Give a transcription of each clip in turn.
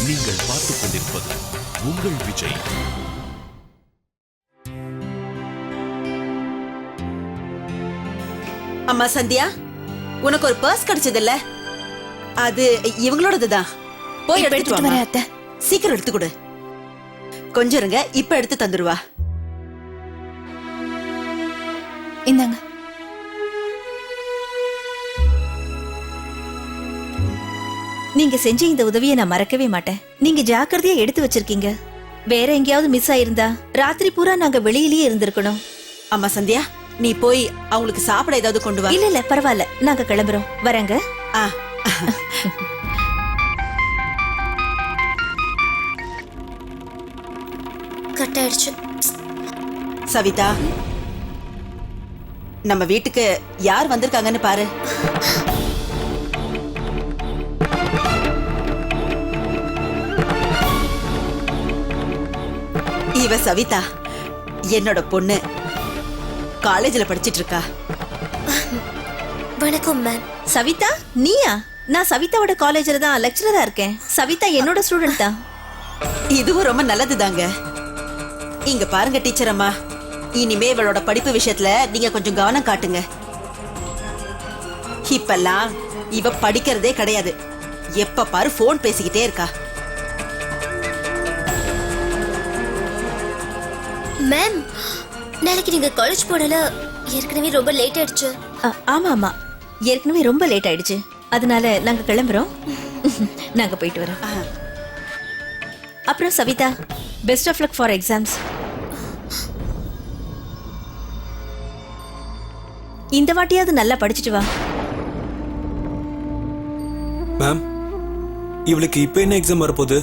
நீங்கள் பார்த்துக் கொண்டிருப்பது உங்கள் விஜய். அம்மா சந்தியா, உனக்கு ஒரு பர்ஸ் கிடைச்சதில்ல? அது இவங்களோடதுதான். போய் எடுத்துட்டு வா அத்தை. சீக்கிரம் எடுத்து கொடு. கொஞ்சம் இருங்க, இப்ப எடுத்து தந்துருவா. இந்தாங்க. நீங்க செஞ்ச இந்த உதவியை நான் மறக்கவே மாட்டேன். நீங்க ஜாக்கிரதையா எடுத்து வச்சிருக்கீங்க. வேற எங்கேயாவது மிஸ் ஆயிருந்தா ராத்திரி பூரா நாங்க வெளியிலேயே இருந்திருக்கணும். அம்மா சந்தியா, நீ போய் அவங்களுக்கு சாப்பிட ஏதாவது கொண்டு வா. இல்ல பரவாயில்ல, நாங்க கிளம்புறோம். வரங்க. கட் ஆயிடுச்சு. சவிதா, நம்ம வீட்டுக்கு யார் வந்திருக்காங்கன்னு பாரு. இவ சவிதா, என்னோட பொண்ணு. காலேஜ்ல படிச்சிட்டு இருக்கா. வணக்கம் மேம். சவிதா, நீயா? நான் சவிதாவோட காலேஜ்ல தான் லெக்சரரா இருக்கேன். சவிதா என்னோட ஸ்டூடெண்ட் தான். இதுவும் ரொம்ப நல்லதுதாங்க. இங்க பாருங்க டீச்சர் அம்மா, இனிமே இவளோட படிப்பு விஷயத்துல நீங்க கொஞ்சம் கவனம் காட்டுங்க. இப்பெல்லாம் இவ படிக்கிறதே கிடையாது. எப்ப பாரு போன் பேசிக்கிட்டே இருக்கா. மேம், நாளைக்கு நீங்க காலேஜ் போடல, ஏற்கனவே ரொம்ப லேட் ஆயிடுச்சு. ஆமா, ஏற்கனவே ரொம்ப லேட் ஆயிடுச்சு. அதனால நாங்க கிளம்புறோம். நாங்க போயிட்டு வரோம். அப்புறம் Savita, best of luck for exams. இந்த வாட்டியாவது நல்லா படிச்சுட்டு வா. மேம், இவளுக்கு இப்ப என்ன எக்ஸாம் வரப்போகுது?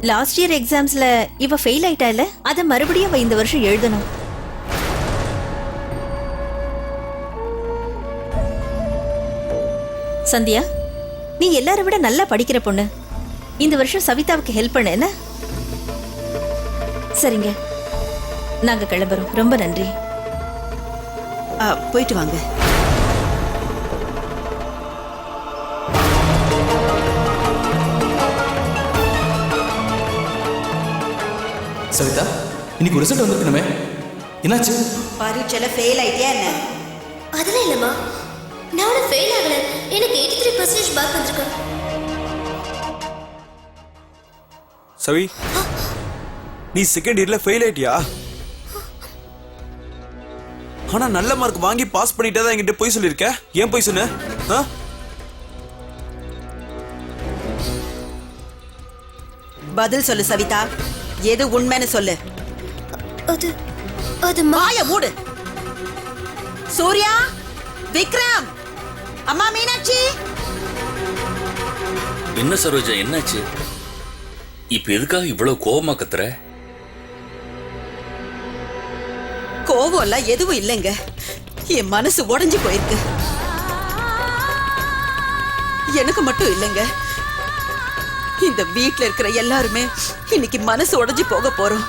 லாஸ்ட் இயர் எக்ஸாம்ஸ்ல இவ ஃபெயில் ஆயிட்டா இல்ல, அத மறுபடியும் அவ இந்த வருஷம் எழுதணும். சந்தியா, நீ எல்லாரை விட நல்லா படிக்கிற பொண்ணு. இந்த வருஷம் சவிதாவுக்கு ஹெல்ப் பண்ண என்ன? சரிங்க, நாங்க கிளம்புறோம். ரொம்ப நன்றி. போயிட்டு வாங்க. சவிதா, இன்னைக்கு ரிசல்ட் வந்துருக்கணுமே, என்னாச்சு? பரீட்சையில ஃபெயில் ஆயிட்டியா என்ன? அதெல்லாம் இல்லம்மா, நான் ஃபெயில் ஆகல. எனக்கு 83% மார்க் வந்திருக்கு. சவி, நீ செகண்ட் இயர்ல ஃபெயில் ஆயிட்டியா? ஆனா நல்ல மார்க் வாங்கி பாஸ் பண்ணிட்டே தான் என்கிட்ட போய் சொல்லிருக்க. ஏன் போய் சொன்ன? பதில் சொல்லு சவிதா, எது உண்மைன்னு சொல்லு. அது வாய மூடு. சூர்யா, விக்ரம், அம்மா மீனாட்சி. என்ன சரோஜா, என்னாச்சு? இப்ப எதுக்காக இவ்வளவு கோபமா கத்துற? கோவம் எல்லாம் எதுவும் இல்லைங்க. என் மனசு உடைஞ்சு போயிருக்கு. எனக்கு மட்டும் இல்லைங்க, இந்த வீட்டுல இருக்கிற எல்லாருமே இன்னைக்கு மனசு உடைஞ்சு போக போறோம்.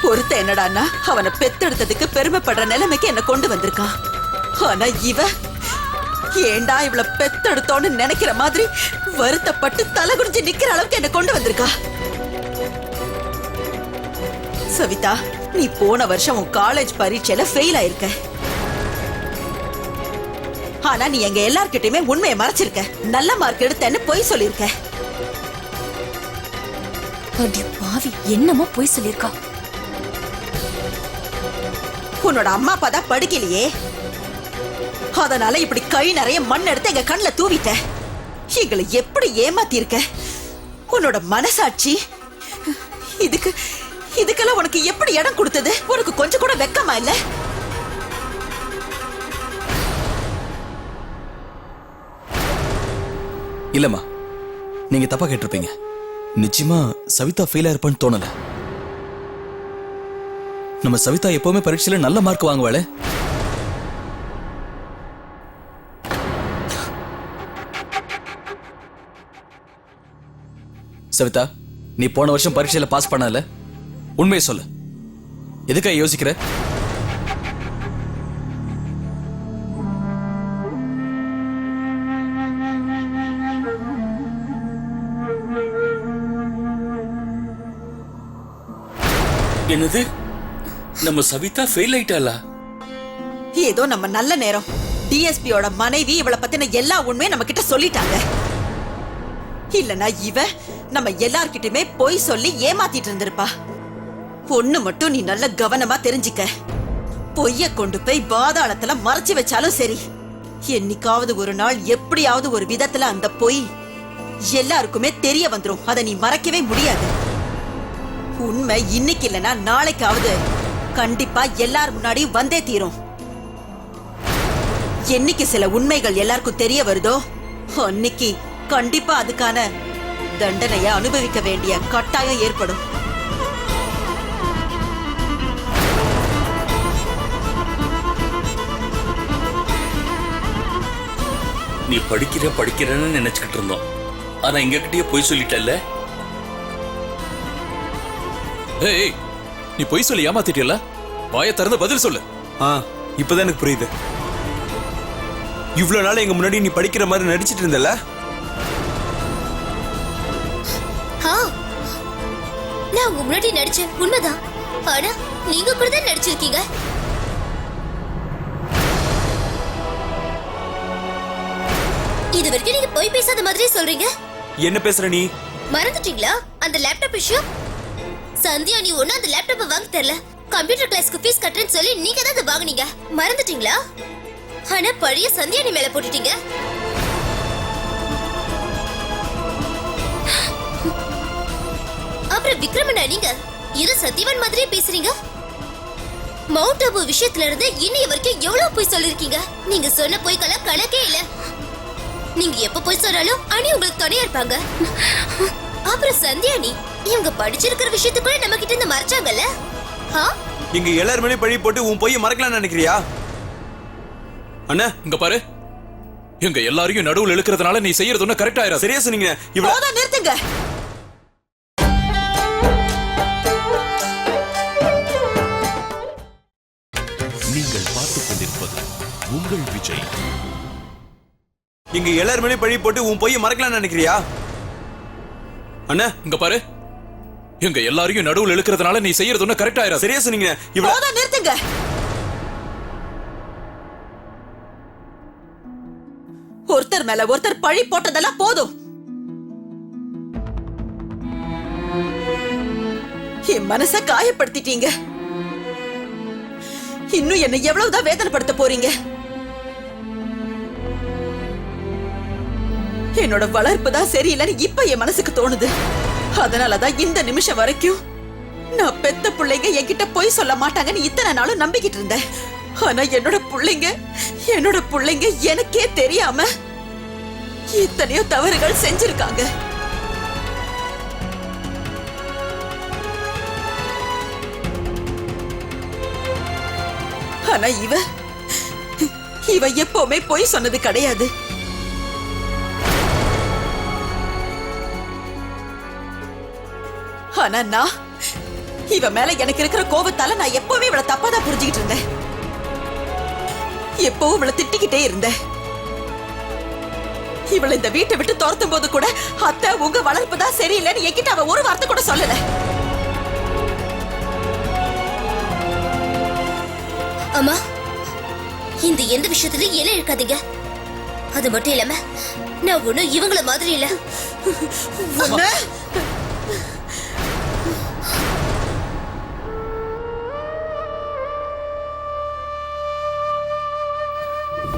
ஒருத்த என்னடான்னா அவனை பெத்தெடுத்ததுக்கு பெருமைப்படுற நிலைமைக்கு என்ன கொண்டு வந்திருக்கான். ஆனா இவ ஏண்டா இவள பெத்தெடுத்தோன்னு நினைக்கிற மாதிரி வருத்தப்பட்டு தலை குடிஞ்சு நிக்கிற அளவுக்கு என்ன கொண்டு வந்திருக்கா. சவிதா, நீ போன வருஷம் உன் காலேஜ் பரீட்சையில ஃபெயில் ஆயிருக்க. ஆனா நீ எங்க எல்லார்கிட்டயுமே உண்மையை மறைச்சிருக்க. நல்ல மார்க் எடுத்தேன்னு பொய் சொல்லிருக்க. பாவி, என்னமோ பொய் சொல்லிருக்கா. உன்னோட அம்மா அப்பா தான் படிக்கலையே, அதனால இப்படி கை நிறைய மண் எடுத்து எங்க கண்ணுல தூவிட்ட. எங்களை எப்படி ஏமாத்தி இருக்க. உன்னோட மனசாட்சி இதுக்கெல்லாம் உனக்கு எப்படி இடம் கொடுத்தது? உனக்கு கொஞ்சம் கூட வெக்கமா இல்ல? இல்லம்மா, நீங்க தப்பா கேட்டிருப்பீங்க. நிச்சயமா சவிதா ஃபெயிலா இருப்பான்னு தோணல. நம்ம சவிதா எப்பவுமே பரீட்சையில நல்ல மார்க் வாங்குவாளே. சவிதா, நீ போன வருஷம் பரீட்சையில பாஸ் பண்ணல, உண்மையை சொல்லு. எதுக்காக யோசிக்கிற? என்னது? நம்ம சவிதா ஃபெயில் ஆயிட்டாளா? ஏதோ நம்ம நல்ல நேரம். டிஎஸ்பியோட மனைவி இவளை பத்தின எல்லா உண்மையும் நம்ம கிட்ட சொல்லிட்டாங்க. இல்லனா இவ நம்ம எல்லார்கிட்டயுமே பொய் சொல்லி ஏமாத்திட்டு இருந்திருப்பா. பொண்ணு மட்டும் நீ நல்ல கவனமா தெரிஞ்சுக்க. பொய்ய கொண்டு போய் பாதாளத்துல மறைச்சு வச்சாலும் சரி, என்னைக்காவது ஒரு நாள் எப்படியாவது ஒரு விதத்துல அந்த பொய் எல்லாருக்குமே தெரிய வந்துரும். அதை நீ மறைக்கவே முடியாது. உண்மை இன்னைக்கு இல்லனா நாளைக்காவது கண்டிப்பா எல்லார் முன்னாடி வந்தே தீரும். என்னைக்கு சில உண்மைகள் எல்லாருக்கும் தெரிய வருதோ அன்னைக்கு கண்டிப்பா அதுக்கான தண்டனைய அனுபவிக்க வேண்டிய கட்டாயம் ஏற்படும். நீ படிக்கிறேன்னு நினைச்சுக்கிட்டு இருந்தோம். ஆனா எங்க கிட்டயே போய் சொல்லிட்டல்ல. ஏய், நீ பொய் சொல்லி ஏமாத்திட்டியல்ல? வாயை திறந்து பதில் சொல்லு. இப்பதான் எனக்கு புரியுது. இவ்வளவு நாள் எங்க முன்னாடி நீ படிக்கிற மாதிரி நடிச்சிட்டு இருந்தல. நான் உங்க முன்னாடி நடிச்சேன் உண்மைதான். ஆனா நீங்க கூட தான் நடிச்சிருக்கீங்க. இது வரைக்கும் நீங்க போய் பேசாத மாதிரி சொல்றீங்க. என்ன பேசுற நீ? மறந்துட்டீங்களா அந்த லேப்டாப் விஷயம்? சந்தியா நீ ஒண்ணு அந்த லேப்டாப்பை வாங்கி தரல. கம்ப்யூட்டர் கிளாஸ்க்கு ஃபீஸ் கட்டுறேன்னு சொல்லி நீங்க தான் அதை வாங்குனீங்க. மறந்துட்டீங்களா? ஆனா பழைய சந்தியா நீ மேல போட்டுட்டீங்க. அப்புறம் விக்ரமண்ணா நீங்க இது சத்தியவான் மாதிரியே பேசுறீங்க. மவுண்ட் ஆபு விஷயத்துல இருந்து இன்னைய வரைக்கும் எவ்வளவு போய் சொல்லிருக்கீங்க. நீங்க சொன்ன பொய்க்கெல்லாம் கணக்கே இல்ல. நீங்க எப்ப போய் சொன்னாலும் அணி உங்களுக்கு துணையா இருப்பாங்க. அப்புறம் சந்தியா நீ இவங்க படிச்சிருக்கிற விஷயத்துக்குள்ள நம்ம கிட்ட இருந்து மறைச்சாங்கல்ல. இங்க எல்லாருமே பழி போட்டு உன் பொய்யை மறக்கலாம்னு நினைக்கிறியா? அண்ணா இங்க பாரு, எங்க எல்லாரையும் நடுவுல இழுக்கிறதுனால நீ செய்யறது ஒண்ணு கரெக்ட் ஆயிரா? சரியா சொன்னீங்க. போதும், நிறுத்துங்க. நீங்கள் பார்த்துக் கொண்டிருப்பது உங்கள் விஜய். இங்க எல்லாருமே பழி போட்டு உன் பொய்யை மறக்கலாம்னு நினைக்கிறியா? அண்ணா இங்க பாரு, எங்க எல்லாரையும் நடுவுல இழுக்கிறதுனால நீ செய்யறது ஒண்ணு கரெக்ட் ஆயிரா? சரியா சொன்னீங்க. போதும், நிறுத்துங்க. ஒருத்தர் மேல ஒருத்தர் பழி போட்டதெல்லாம் போதும். என் மனச காயப்படுத்திட்டீங்க. இன்னும் என்ன எவ்வளவுதான் வேதனைப்படுத்த போறீங்க? என்னோட வளர்ப்பு தான் சரியில்லைன்னு இப்ப என் மனசுக்கு தோணுது. அதனாலதான் இந்த நிமிஷம் வரைக்கும் நான் பெத்த பிள்ளைங்க என்கிட்ட போய் சொல்ல மாட்டாங்கன்னு இத்தனை நாளும் நம்பிக்கிட்டு இருந்தேன். ஆனா என்னோட பிள்ளைங்க எனக்கே தெரியாம இத்தனையோ தவறுகள் செஞ்சிருக்காங்க. ஆனா இவ எப்பவுமே போய் சொன்னது கிடையாது. ஆனா நான் இவ மேல எனக்கு இருக்கிற கோபத்தால நான் எப்பவுமே இவளை தப்பாதான் புரிஞ்சுக்கிட்டு இருந்தேன். எப்பவும் இவளை திட்டிக்கிட்டே இருந்தேன். இவளை இந்த வீட்டை விட்டு துரத்தும் போது கூட அத்தை உங்க வளர்ப்பு தான் சரியில்லைன்னு என்கிட்ட அவ ஒரு வார்த்தை கூட சொல்லல. அம்மா இந்த எந்த விஷயத்துலயும் என்ன இருக்காதீங்க. அது மட்டும் இல்லாம நான் ஒண்ணும் இவங்கள மாதிரி இல்ல.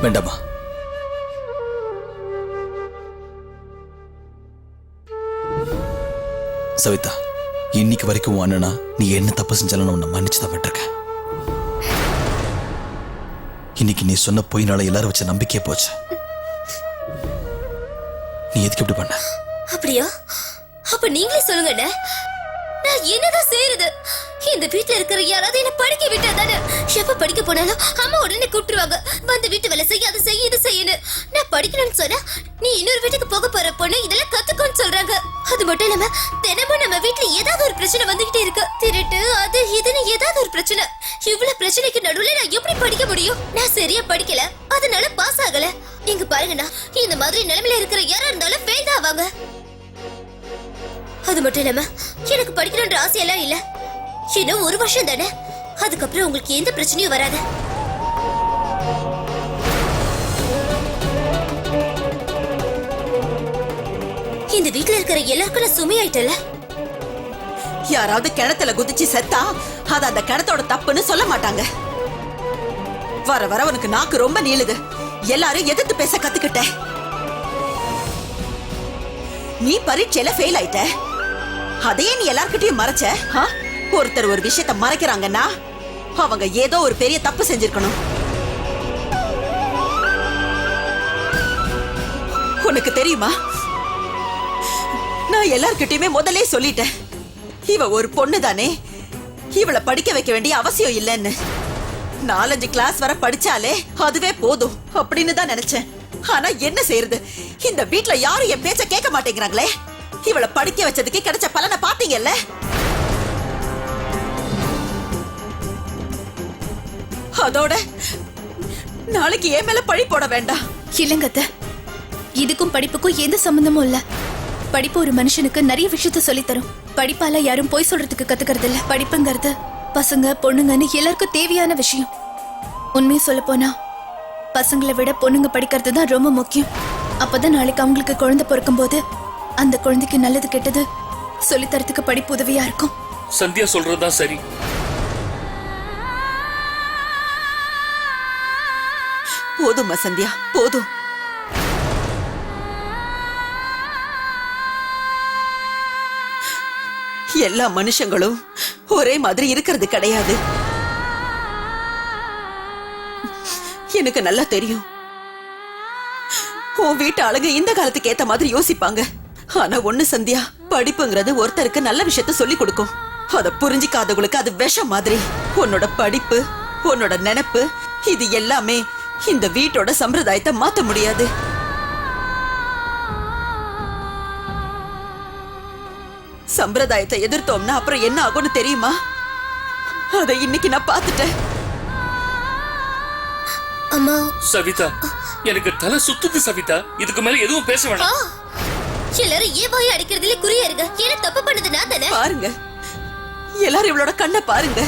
வேண்டாமா? சவிதா, இன்னைக்கு வரைக்கும் உன் அண்ணனா நீ என்ன தப்பு செஞ்சாலும் நான் உன்னை மன்னிச்சு தான் விட்டுருக்கேன். இன்னைக்கு நீ சொன்ன பொய்னால எல்லாரும் வச்ச நம்பிக்கையே போச்சு. நீ எதுக்கு இப்படி பண்ண? அப்படியா? அப்ப நீங்களே சொல்லுங்க, நான் என்னதான் செய்யறது? இந்த வீட்டுல இருக்கிற யாராவது என்ன படிக்க விட்டா தானே? எப்ப படிக்க போனாலும் அம்மா உடனே கூப்பிட்டுருவாங்க, வந்து வீட்டு வேலை செய்ய, அது செய்ய, இது செய்யணும். நான் படிக்கணும்னு சொன்னா நீ இன்னொரு வீட்டுக்கு போக போற பொண்ணு, இதெல்லாம் கத்துக்கோன்னு சொல்றாங்க. அது மட்டும் இல்லாம தினமும் நம்ம வீட்டுல ஏதாவது ஒரு பிரச்சனை வந்துகிட்டே இருக்கு. திருட்டு, அது இதுன்னு ஏதாவது ஒரு பிரச்சனை. இவ்வளவு பிரச்சனைக்கு நடுவுல நான் எப்படி படிக்க முடியும்? நான் சரியா படிக்கல, அதனால பாஸ் ஆகல. இங்க பாருங்கண்ணா, இந்த மாதிரி நிலைமையில இருக்கிற யாரா இருந்தாலும் ஃபெயில் தான் ஆவாங்க. அது மட்டும் இல்லாம எனக்கு படிக்கணும்ன்ற ஆசையெல்லாம் இல்ல. இன்னும் 1 வருஷம் தானே, அதுக்கப்புறம் உங்களுக்கு எந்த பிரச்சனையும் வராது. இந்த வீட்ல இருக்கிற எல்லாருக்கும் நான் சுமையாயிட்டல. யாராவது கிணத்துல குதிச்சு செத்தா அது அந்த கிணத்தோட தப்புன்னு சொல்ல மாட்டாங்க. வர வர உனக்கு நாக்கு ரொம்ப நீளுது. எல்லாரும் எதிர்த்து பேச கத்துக்கிட்ட. நீ பரீட்சையில ஃபெயில் ஆயிட்ட. அதையே நீ எல்லார்கிட்டயும் மறைச்ச. ஒருத்தர் ஒரு விஷயத்த மறைக்கிறாங்கன்னா அவங்க ஏதோ ஒரு பெரிய தப்பு செஞ்சிருக்கணும். உனக்கு தெரியுமா, நான் எல்லார்கிட்டயுமே முதல்ல சொல்லிட்டேன், இவ ஒரு பொண்ணு தானே, இவளை படிக்க வைக்க வேண்டிய அவசியம் இல்லைன்னு. 4-5 கிளாஸ் வர படிச்சாலே அதுவே போதும் அப்படின்னு தான் நினைச்சேன். ஆனா என்ன செய்யறது, இந்த வீட்ல யாரும் என் பேச்ச கேட்க மாட்டேங்கிறாங்களே. இவளை படிக்க வச்சதுக்கு கிடைச்ச பலனை பாத்தீங்கல்ல. அதோட நாளைக்கு என் மேல பழி போட வேண்டாம். இல்லங்கத்த, இதுக்கும் படிப்புக்கும் எந்த சம்பந்தமும் இல்ல. படிப்பு ஒரு மனுஷனுக்கு நிறைய விஷயத்த சொல்லி தரும். படிப்பால யாரும் போய் சொல்றதுக்கு கத்துக்கிறது இல்ல. படிப்புங்கிறது பசங்க பொண்ணுங்கன்னு எல்லாருக்கும் தேவையான விஷயம். உண்மையை சொல்ல போனா பசங்களை விட பொண்ணுங்க படிக்கிறது தான் ரொம்ப முக்கியம். அப்பதான் நாளைக்கு அவங்களுக்கு குழந்தை பிறக்கும் போது அந்த குழந்தைக்கு நல்லது கெட்டது சொல்லி தரத்துக்கு படிப்பு உதவியா இருக்கும். சந்தியா சொல்றதுதான் சரி. போதுமா சந்தியா, போதும். எல்லா மனுஷங்களும் ஒரே மாதிரி இருக்கிறது கிடையாது. எனக்கு நல்லா தெரியும். உன் வீட்டு ஆளுங்க இந்த காலத்துக்கு ஏத்த மாதிரி யோசிப்பாங்க. ஆனா ஒண்ணு சந்தியா, படிப்புங்கிறது ஒருத்தருக்கு நல்ல விஷயத்த சொல்லி கொடுக்கும். அத புரிஞ்சிக்காதவங்களுக்கு அது விஷம் மாதிரி. உன்னோட படிப்பு, உன்னோட நினைப்பு, இது எல்லாமே இந்த வீட்டோட சம்பிரதாயத்தை மாத்த முடியாது. சம்பிரதாயத்தை எதிர்த்தோம்னா அப்புறம் என்ன ஆகும்னு தெரியுமா? அதை இன்னைக்கு நான் பார்த்துட்டேன். அம்மா, சவிதா, எனக்கு தலை சுத்துது சவிதா. இதுக்கு மேல எதுவும் பேச வேணாம். எல்லாரும் ஏன் வாய் அடிக்கிறதுல குறியா இருங்க. என்ன தப்பு பண்ணது நான் தானே. பாருங்க, எல்லாரும் இவளோட கண்ணை பாருங்க.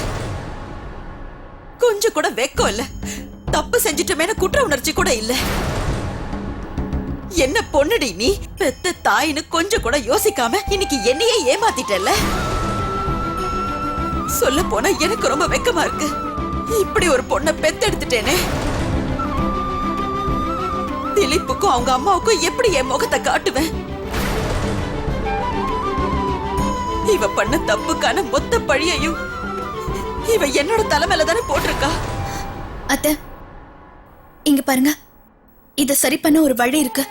கொஞ்சம் கூட வெக்கம் இல்ல. தப்பு செஞ்சிட்டோமே குற்ற உணர்ச்சி கூட இல்ல. என்ன பொண்ணுடி நீ? பெத்த தாயின்னு கொஞ்சம் கூட யோசிக்காம இன்னைக்கு என்னையே ஏமாத்திட்டல. சொல்ல போனா எனக்கு ரொம்ப வெக்கமா இருக்கு. இப்படி ஒரு பொண்ணை பெத்தெடுத்துட்டேனே. திலீப்புக்கும் அவங்க அம்மாவுக்கும் எப்படி என் முகத்தை காட்டுவேன்? இவ பண்ண தப்புக்கான மொத்த பழியையும் இவ என்னோட தலைமையில தானே போட்டிருக்கா. அத்தை, இங்க பாருங்க, இத சரி பண்ண ஒரு வழி இருக்கு.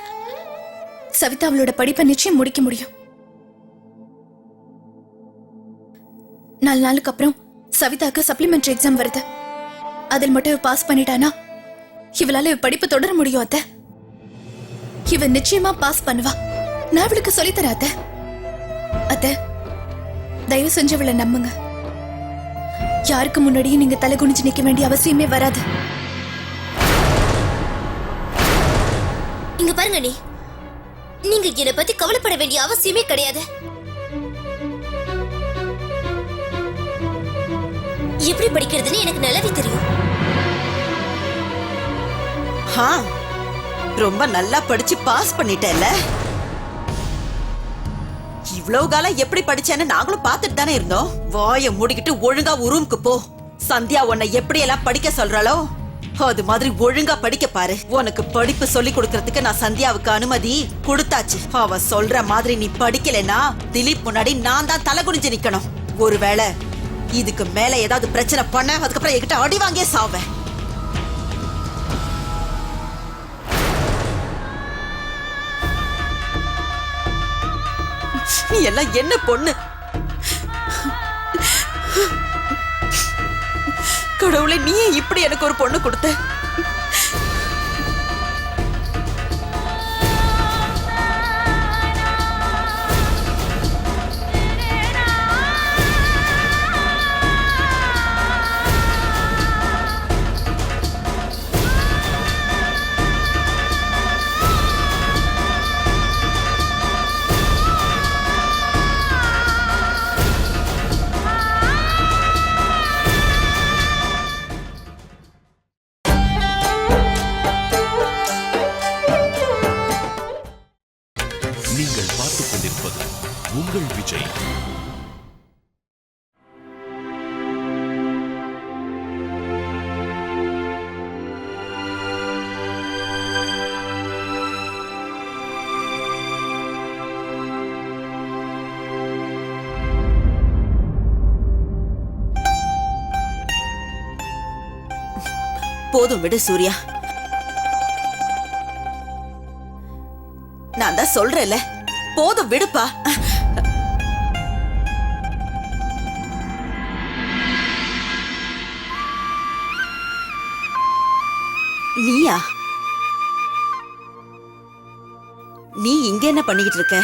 சவிதா அவளோட படிப்பை நிச்சயம் முடிக்க முடியும். 4 நாளுக்கு அப்புறம் சவிதாக்கு சப்ளிமெண்டரி எக்ஸாம் வருது. அதில் மட்டும் பாஸ் பண்ணிட்டானா இவளால இவ படிப்பு தொடர முடியும். அத்தை, இவ நிச்சயமா பாஸ் பண்ணுவா. நான் அவளுக்கு சொல்லித்தர. அத்தை, அத்தை, தயவு செஞ்சு அவளை நம்புங்க. யாருக்கு முன்னாடியும் நீங்க தலை குனிஞ்சு நிக்க வேண்டிய அவசியமே வராது. இங்க பாருங்க, நீங்க என்னை பத்தி கவலைப்பட வேண்டிய அவசியமே கிடையாது. எப்படி படிக்கிறதுன்னு எனக்கு நல்லாவே தெரியும். ரொம்ப நல்லா படிச்சு பாஸ் பண்ணிட்டேல்ல. இவ்வளவு காலம் எப்படி படிச்சேன்னு நாங்களும் பார்த்துட்டு தானே இருந்தோம். வாயை மூடிக்கிட்டு ஒழுங்கா ரூமுக்கு போ. சந்தியா உன்னை எப்படி எல்லாம் படிக்க சொல்றாளோ அது மாதிரி ஒழுங்கா படிக்க பாரு. உனக்கு படிப்பு சொல்லி கொடுக்கறதுக்கு நான் சந்தியாவுக்கு அனுமதி கொடுத்தாச்சு. அவ சொல்ற மாதிரி நீ படிக்கலனா திலீப் முன்னாடி நான் தான் தலை குனிஞ்சு நிக்கணும். ஒருவேளை இதுக்கு மேல ஏதாவது பிரச்சனை பண்ண அதுக்கப்புறம் என்கிட்ட அடி வாங்கியே சாவேன். நீ எல்லாம் என்ன பொண்ணு? கடவுளே, நீயே இப்படி எனக்கு ஒரு பொண்ணு கொடுத்த. நீங்கள் பார்த்துக் கொண்டிருப்பது உங்கள் விஜய். போதும் விடு சூர்யா. நான் தான் சொல்றேன்ல, போதும் விடுப்பா. நீயா? நீ இங்க என்ன பண்ணிக்கிட்டு இருக்க?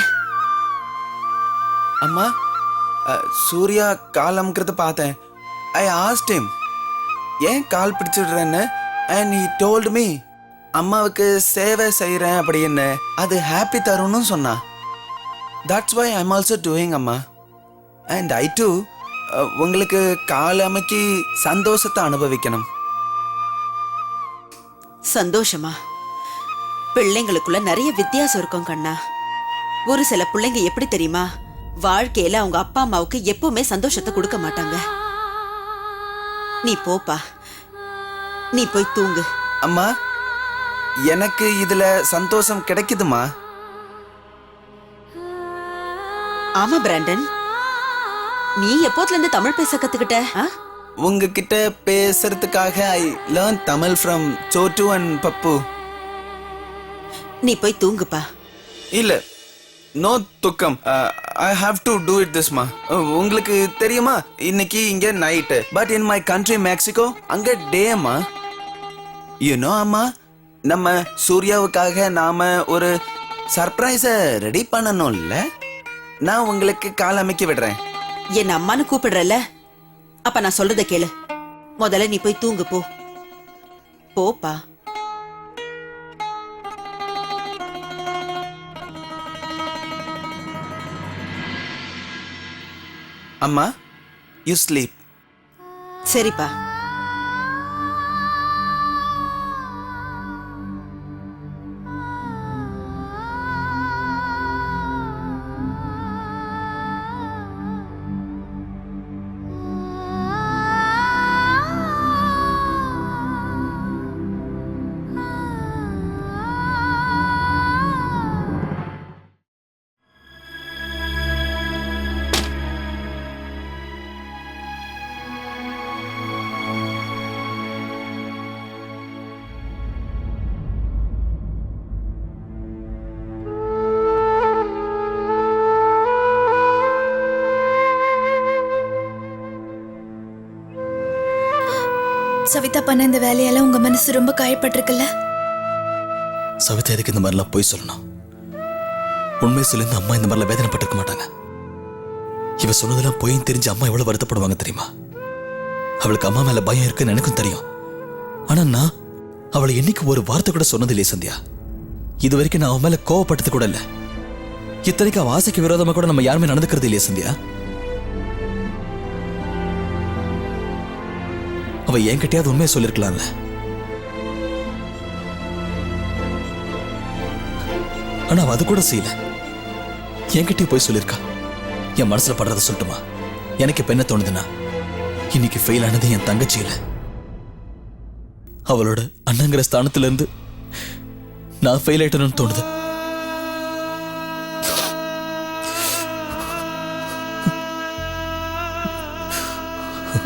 அம்மா, சூர்யா கால் அமுக்கிறத பார்த்தேன். ஐ ஆஸ்க்ட் ஹிம் ஏன் கால் பிடிச்சிடுறேன்னு. அண்ட் ஹி டோல்ட் மீ அம்மாவுக்கு சேவை செய்கிறேன் அப்படின்னு, அது ஹாப்பி தரும்னு சொன்னா. That's why I'm also doing அம்மா. அண்ட் ஐ டூ உங்களுக்கு கால் அமைக்கி சந்தோஷத்தை அனுபவிக்கணும். சந்தோஷமா? பிள்ளைங்களுக்குள்ள நிறைய வித்தியாசம் இருக்கும் கண்ணா. ஒரு சில பிள்ளைங்க எப்படி தெரியுமா, வாழ்க்கையில அவங்க அப்பா அம்மாவுக்கு எப்பவுமே சந்தோஷத்தை கொடுக்க மாட்டாங்க. நீ போப்பா, நீ போய் தூங்கு. அம்மா, எனக்கு இதுல சந்தோஷம் கிடைக்குதுமா. ஆமா பிராண்டன், நீ எப்போதுல இருந்து தமிழ் பேச கத்துக்கிட்ட? உங்ககிட்ட பேசுறதுக்காக I learn Tamil from Chotu and Pappu. நீ போய் தூங்குப்பா. இல்ல, நோ துக்கம். I have to do it திஸ்மா. உங்களுக்கு தெரியுமா, இன்னைக்கு இங்க night, but in my country Mexico அங்க டேமா. யூ நோ அம்மா, நம்ம சூர்யாவுக்காக நாம ஒரு சர்ப்ரைஸ ரெடி பண்ணணும்ல. நான் உங்களுக்கு கால் அமைக்க விடுறேன். என் அம்மானு கூப்பிடுறல, அப்ப நான் சொல்றத கேளு. முதல்ல நீ போய் தூங்கு போ. போப்பா. அம்மா, யூ ஸ்லீப். சரிப்பா. சவிதா பண்ண இந்த வேலையால உங்க மனசு ரொம்ப காயப்பட்டிருக்குல்ல? சவிதா எதுக்கு இந்த மாதிரிலாம் போய் சொல்லணும்? உண்மை சொல்லி அம்மா இந்த மாதிரிலாம் வேதனைப்பட்டிருக்க மாட்டாங்க. இவ சொன்னதெல்லாம் போயும் தெரிஞ்சு அம்மா எவ்வளவு வருத்தப்படுவாங்க தெரியுமா? அவளுக்கு அம்மா மேல பயம் இருக்குன்னு எனக்கும் தெரியும். ஆனா நான் அவளை என்னைக்கு ஒரு வார்த்தை கூட சொன்னது இல்லையே சந்தியா. இது வரைக்கும் நான் அவன் மேல கோவப்பட்டது கூட இல்ல. இத்தனைக்கு அவன் ஆசைக்கு விரோதமா கூட நம்ம யாருமே நடந்துக்கிறது இல்லையே சந்தியா. அவ என்கிட்டயாவது உண்மையை சொல்லிருக்கலாம்ல. ஆனா அவ அது கூட செய்யல. என்கிட்டயும் போய் சொல்லிருக்கா. என் மனசுல படுறத சொல்லட்டுமா? எனக்கு இப்ப என்ன தோணுதுன்னா, இன்னைக்கு ஃபெயில் ஆனது என் தங்கச்சி இல்ல, அவளோட அண்ணங்கிற ஸ்தானத்துல இருந்து நான் ஃபெயில் ஆயிட்டேன்னு தோணுது.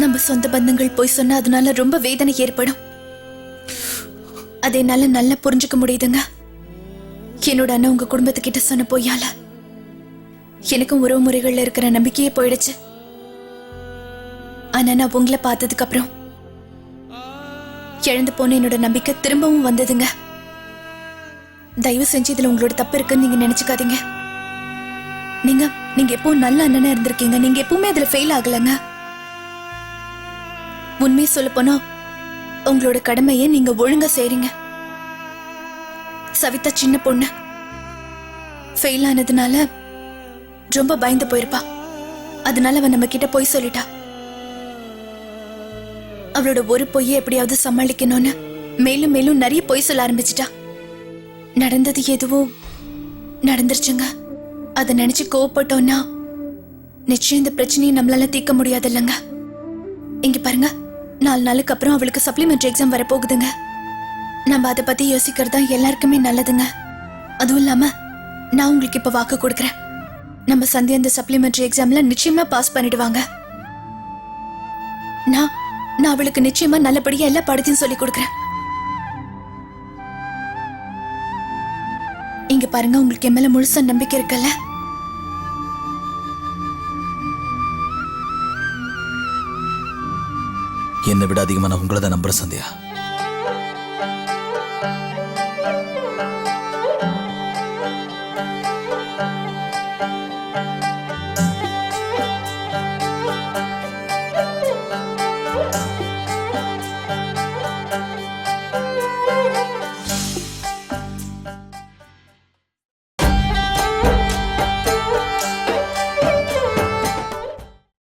நம்ம சொந்த பந்தங்கள் போய் சொன்னா அதனால ரொம்ப வேதனை ஏற்படும். அதை என்னால நல்லா புரிஞ்சுக்க முடியுதுங்க. என்னோட அண்ணன் உங்க குடும்பத்துக்கிட்ட சொன்ன பொய்யால எனக்கும் உறவு முறைகள்ல இருக்கிற நம்பிக்கையே போயிடுச்சு. ஆனா நான் உங்களை பார்த்ததுக்கு அப்புறம் இழந்து போன என்னோட நம்பிக்கை திரும்பவும் வந்ததுங்க. தயவு செஞ்சு இதுல உங்களோட தப்பு இருக்குன்னு நீங்க நினைச்சுக்காதீங்க. நீங்க எப்பவும் நல்ல அண்ணனா இருந்திருக்கீங்க. நீங்க எப்பவுமே அதுல ஃபெயில் ஆகலங்க. உண்மையை சொல்ல போனா உங்களோட கடமையை நீங்க ஒழுங்கா செய்றீங்க. சவிதா சின்ன பொண்ணு, ஃபெயில் ஆனதுனால ரொம்ப பயந்து போயிருப்பா. அதனால அவன் நம்ம கிட்ட போய் சொல்லிட்டா. அவளோட ஒரு பொய்யை எப்படியாவது சமாளிக்கணும்னு மேலும் மேலும் நிறைய பொய் சொல்ல ஆரம்பிச்சிட்டா. நடந்தது எதுவோ நடந்துருச்சுங்க. அதை நினைச்சு கோவப்பட்டோம்னா நிச்சயம் இந்த பிரச்சனையை நம்மளால தீர்க்க முடியாது இல்லைங்க. இங்க பாருங்க, 4 நாளுக்கு அப்புறம் அவளுக்கு சப்ளிமெண்ட்ரி எக்ஸாம் வரப்போகுதுங்க. நம்ம அதை பத்தி யோசிக்கிறது தான் எல்லாருக்குமே நல்லதுங்க. அதுவும் இல்லாம நான் உங்களுக்கு இப்ப வாக்கு கொடுக்கறேன், நம்ம சந்தியா இந்த சப்ளிமெண்ட்ரி எக்ஸாம்ல நிச்சயமா பாஸ் பண்ணிடுவாங்க. நான் அவளுக்கு நிச்சயமா நல்லபடியா எல்லா பாடத்தையும் சொல்லி கொடுக்கறேன். இங்க பாருங்க, உங்களுக்கு என் மேல முழுசா நம்பிக்கை இருக்குல்ல? என்னை விட அதிகமா நான் உங்களை தான் நம்புறேன் சந்தியா.